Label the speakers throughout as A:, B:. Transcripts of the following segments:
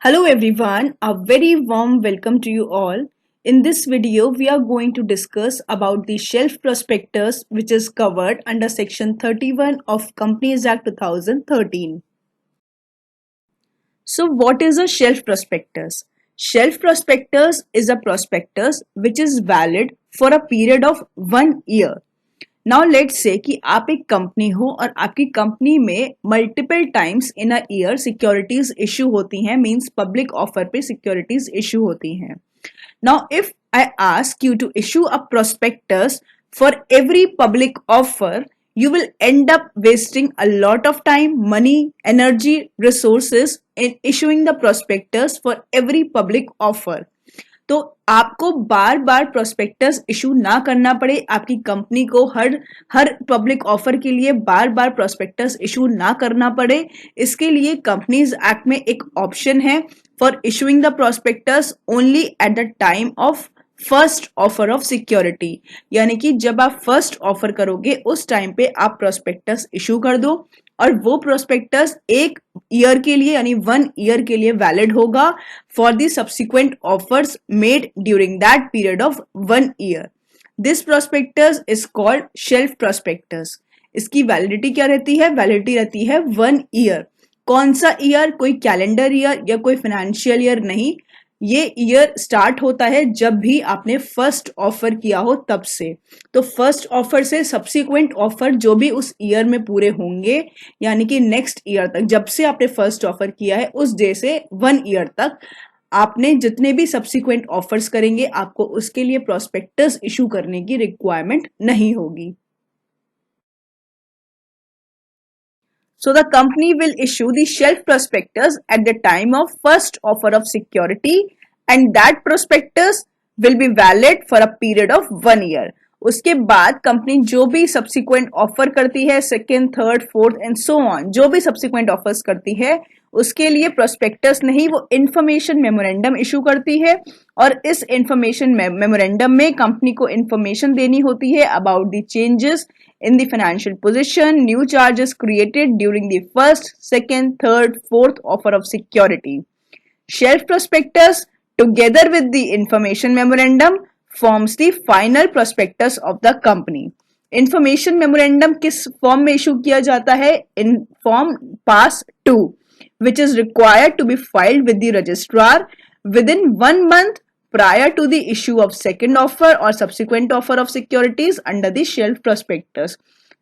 A: Hello everyone, a very warm welcome to you all. In this video, we are going to discuss about the shelf prospectus which is covered under section 31 of Companies Act 2013. So what is a shelf prospectus? Shelf prospectus is a prospectus which is valid for a period of 1 year. Now let's say कि आप एक company हो और आपकी company में multiple times in a year securities issue होती हैं, means public offer पे सिक्योरिटीज इशू होती हैं. Now if I ask you to issue a prospectus for every public offer, you will end up wasting a lot of time, money, energy, resources in issuing the prospectus for every public offer. तो आपको बार बार prospectus issue ना करना पड़े, आपकी company को हर public offer के लिए बार बार prospectus issue ना करना पड़े, इसके लिए कंपनीज एक्ट में एक ऑप्शन है for issuing the prospectus only at the time of first offer of security. यानी कि जब आप फर्स्ट ऑफर करोगे उस टाइम पे आप प्रोस्पेक्टस इशू कर दो और वो प्रोस्पेक्टस एक ईयर के लिए यानी 1 ईयर के लिए वैलिड होगा for the subsequent offers made during that period of 1 year. This prospectus is called shelf prospectus. इसकी वैलिडिटी क्या रहती है? वैलिडिटी रहती है 1 ईयर. कौन सा ईयर? कोई कैलेंडर ईयर या कोई फाइनेंशियल ईयर नहीं. ये ईयर स्टार्ट होता है जब भी आपने फर्स्ट ऑफर किया हो तब से. तो फर्स्ट ऑफर से सब्सिक्वेंट ऑफर जो भी उस ईयर में पूरे होंगे, यानी कि नेक्स्ट ईयर तक, जब से आपने फर्स्ट ऑफर किया है उस डे से 1 ईयर तक आपने जितने भी सब्सिक्वेंट ऑफर्स करेंगे आपको उसके लिए प्रोस्पेक्टस इशू करने की रिक्वायरमेंट नहीं होगी. So the company will issue the shelf prospectus at the time of first offer of security and that prospectus will be valid for a period of 1 year. उसके बाद कंपनी जो भी subsequent offer करती है, second, third, fourth and so on, जो भी subsequent offers करती है उसके लिए प्रोस्पेक्टस नहीं, वो इंफॉर्मेशन मेमोरेंडम इशू करती है और इस इंफॉर्मेशन मेमोरेंडम में कंपनी को इंफॉर्मेशन देनी होती है about the changes in the financial position, new charges created during the first, second, third, fourth offer of security. Shelf prospectus together with the information memorandum forms the final prospectus of the company. Information memorandum किस form में issue किया जाता है? In form pass 2 which is required to be filed with the registrar within 1 month prior to the issue of second offer or subsequent offer of securities under the shelf prospectus.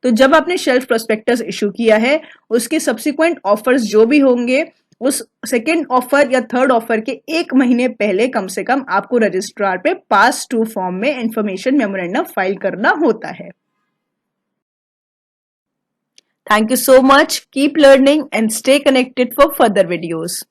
A: तो जब आपने shelf prospectus issue किया है उसके subsequent offers जो भी होंगे उस सेकेंड ऑफर या थर्ड ऑफर के 1 महीने पहले कम से कम आपको रजिस्ट्रार पे पास 2 फॉर्म में इंफॉर्मेशन मेमोरेंडम फाइल करना होता है. Thank you so much. Keep learning and stay connected for further videos.